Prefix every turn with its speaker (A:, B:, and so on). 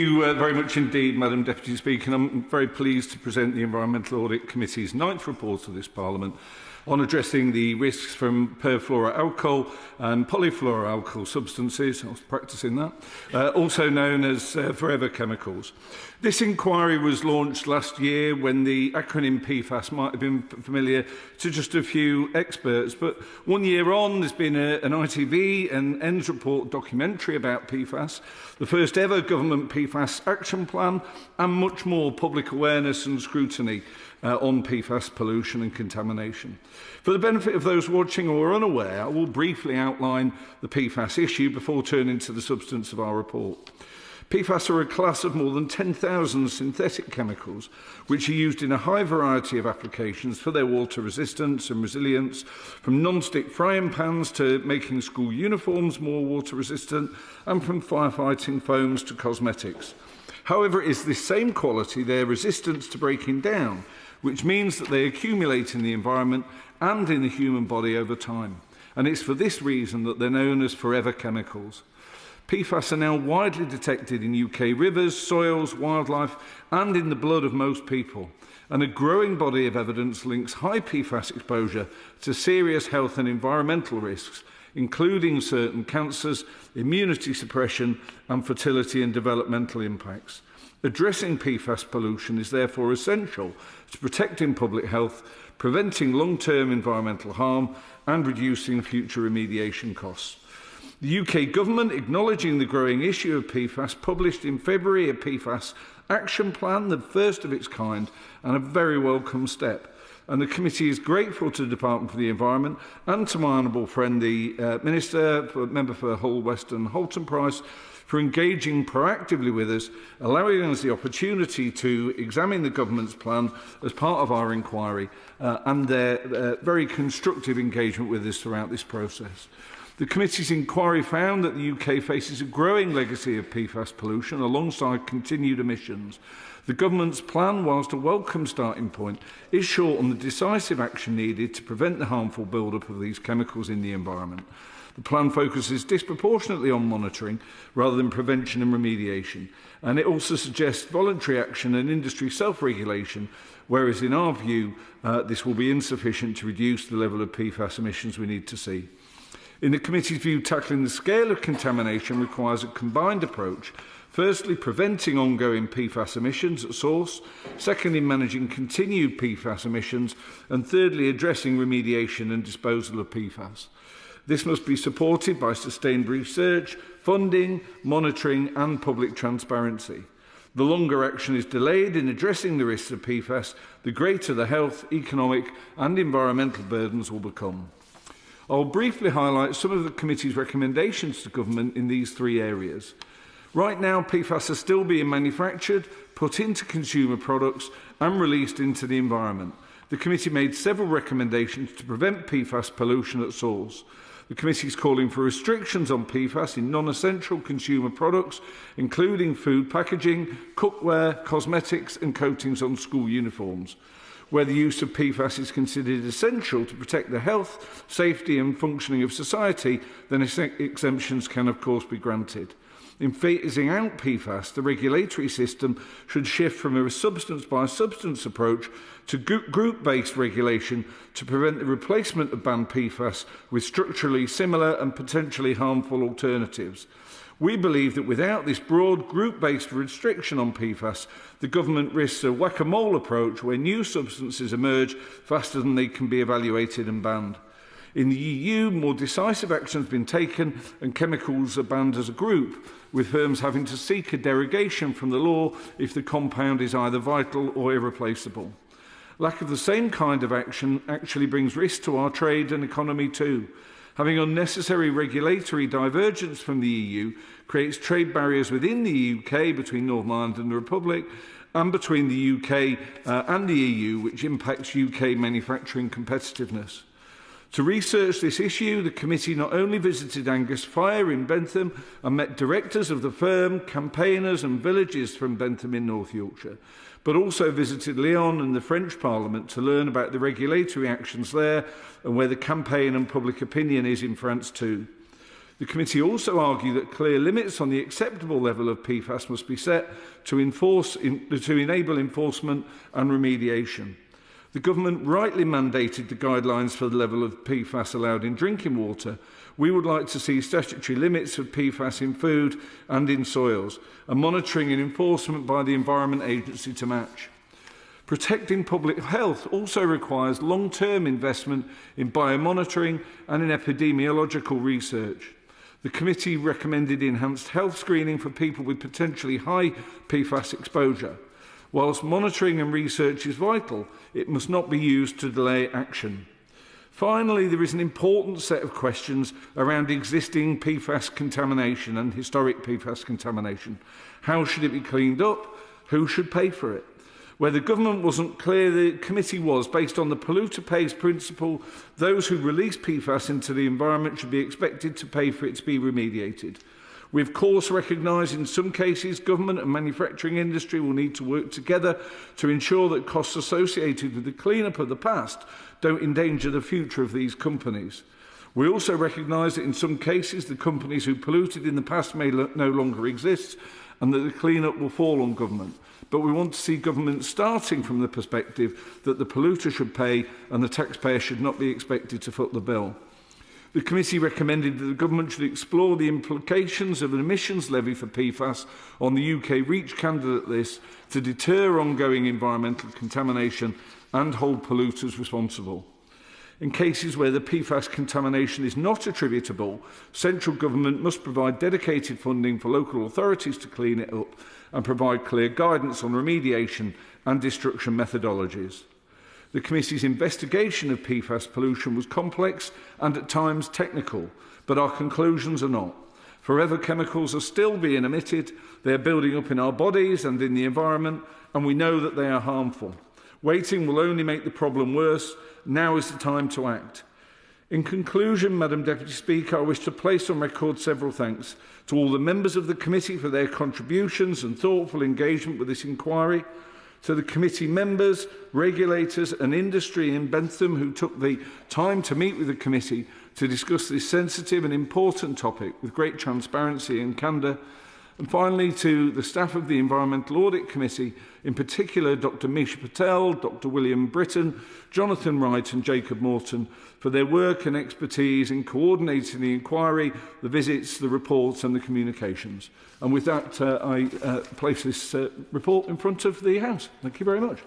A: Thank you very much indeed, Madam Deputy Speaker. I'm very pleased to present the Environmental Audit Committee's 9th report to this Parliament on addressing the risks from Perfluoroalkyl and Polyfluoroalkyl substances, I was practising that, also known as forever chemicals. This inquiry was launched last year when the acronym PFAS might have been familiar to just a few experts, but 1 year on there's been an ITV and ENDS report documentary about PFAS, the first ever government PFAS action plan, and much more public awareness and scrutiny on PFAS pollution and contamination. For the benefit of those watching or unaware, I will briefly outline the PFAS issue before turning to the substance of our report. PFAS are a class of more than 10,000 synthetic chemicals which are used in a high variety of applications for their water resistance and resilience, from non-stick frying pans to making school uniforms more water resistant, and from firefighting foams to cosmetics. However, it is this same quality, their resistance to breaking down, which means that they accumulate in the environment and in the human body over time. And it's for this reason that they're known as forever chemicals. PFAS are now widely detected in UK rivers, soils, wildlife, and in the blood of most people. And a growing body of evidence links high PFAS exposure to serious health and environmental risks, including certain cancers, immunity suppression, and fertility and developmental impacts. Addressing PFAS pollution is therefore essential to protecting public health, preventing long-term environmental harm, and reducing future remediation costs. The UK Government, acknowledging the growing issue of PFAS, published in February a PFAS action plan, the first of its kind, and a very welcome step. And the committee is grateful to the Department for the Environment and to my honourable friend, the Member for Hull West and Halton Price, for engaging proactively with us, allowing us the opportunity to examine the Government's plan as part of our inquiry and their very constructive engagement with us throughout this process. The committee's inquiry found that the UK faces a growing legacy of PFAS pollution alongside continued emissions. The Government's plan, whilst a welcome starting point, is short on the decisive action needed to prevent the harmful build-up of these chemicals in the environment. The plan focuses disproportionately on monitoring rather than prevention and remediation, and it also suggests voluntary action and industry self-regulation, whereas in our view this will be insufficient to reduce the level of PFAS emissions we need to see. In the committee's view, tackling the scale of contamination requires a combined approach. Firstly, preventing ongoing PFAS emissions at source. Secondly, managing continued PFAS emissions. And thirdly, addressing remediation and disposal of PFAS. This must be supported by sustained research, funding, monitoring and public transparency. The longer action is delayed in addressing the risks of PFAS, the greater the health, economic and environmental burdens will become. I will briefly highlight some of the committee's recommendations to government in these three areas. Right now, PFAS are still being manufactured, put into consumer products and released into the environment. The committee made several recommendations to prevent PFAS pollution at source. The committee is calling for restrictions on PFAS in non-essential consumer products, including food packaging, cookware, cosmetics and coatings on school uniforms. Where the use of PFAS is considered essential to protect the health, safety and functioning of society, then exemptions can of course be granted. In phasing out PFAS, the regulatory system should shift from a substance-by-substance approach to group-based regulation to prevent the replacement of banned PFAS with structurally similar and potentially harmful alternatives. We believe that without this broad group-based restriction on PFAS, the government risks a whack-a-mole approach where new substances emerge faster than they can be evaluated and banned. In the EU, more decisive action has been taken and chemicals are banned as a group, with firms having to seek a derogation from the law if the compound is either vital or irreplaceable. Lack of the same kind of action actually brings risk to our trade and economy too. Having unnecessary regulatory divergence from the EU creates trade barriers within the UK between Northern Ireland and the Republic and between the UK and the EU, which impacts UK manufacturing competitiveness. To research this issue, the committee not only visited Angus Fire in Bentham and met directors of the firm, campaigners and villages from Bentham in North Yorkshire, but also visited Lyon and the French Parliament to learn about the regulatory actions there and where the campaign and public opinion is in France too. The committee also argued that clear limits on the acceptable level of PFAS must be set to enable enforcement and remediation. The government rightly mandated the guidelines for the level of PFAS allowed in drinking water. We would like to see statutory limits of PFAS in food and in soils, and monitoring and enforcement by the Environment Agency to match. Protecting public health also requires long-term investment in biomonitoring and in epidemiological research. The committee recommended enhanced health screening for people with potentially high PFAS exposure. Whilst monitoring and research is vital, it must not be used to delay action. Finally, there is an important set of questions around existing PFAS contamination and historic PFAS contamination. How should it be cleaned up? Who should pay for it? Where the government wasn't clear, the committee was, based on the polluter pays principle, those who release PFAS into the environment should be expected to pay for it to be remediated. We of course recognise in some cases government and manufacturing industry will need to work together to ensure that costs associated with the clean-up of the past don't endanger the future of these companies. We also recognise that in some cases the companies who polluted in the past may no longer exist and that the clean-up will fall on government. But we want to see government starting from the perspective that the polluter should pay and the taxpayer should not be expected to foot the bill. The committee recommended that the government should explore the implications of an emissions levy for PFAS on the UK REACH candidate list to deter ongoing environmental contamination and hold polluters responsible. In cases where the PFAS contamination is not attributable, central government must provide dedicated funding for local authorities to clean it up and provide clear guidance on remediation and destruction methodologies. The committee's investigation of PFAS pollution was complex and at times technical, but our conclusions are not. Forever chemicals are still being emitted, they are building up in our bodies and in the environment, and we know that they are harmful. Waiting will only make the problem worse. Now is the time to act. In conclusion, Madam Deputy Speaker, I wish to place on record several thanks to all the members of the committee for their contributions and thoughtful engagement with this inquiry, to the committee members, regulators and industry in Bentham who took the time to meet with the committee to discuss this sensitive and important topic with great transparency and candour, and finally to the staff of the Environmental Audit Committee, in particular Dr Misha Patel, Dr William Britton, Jonathan Wright and Jacob Morton for their work and expertise in coordinating the inquiry, the visits, the reports and the communications. And with that, I place this report in front of the House. Thank you very much.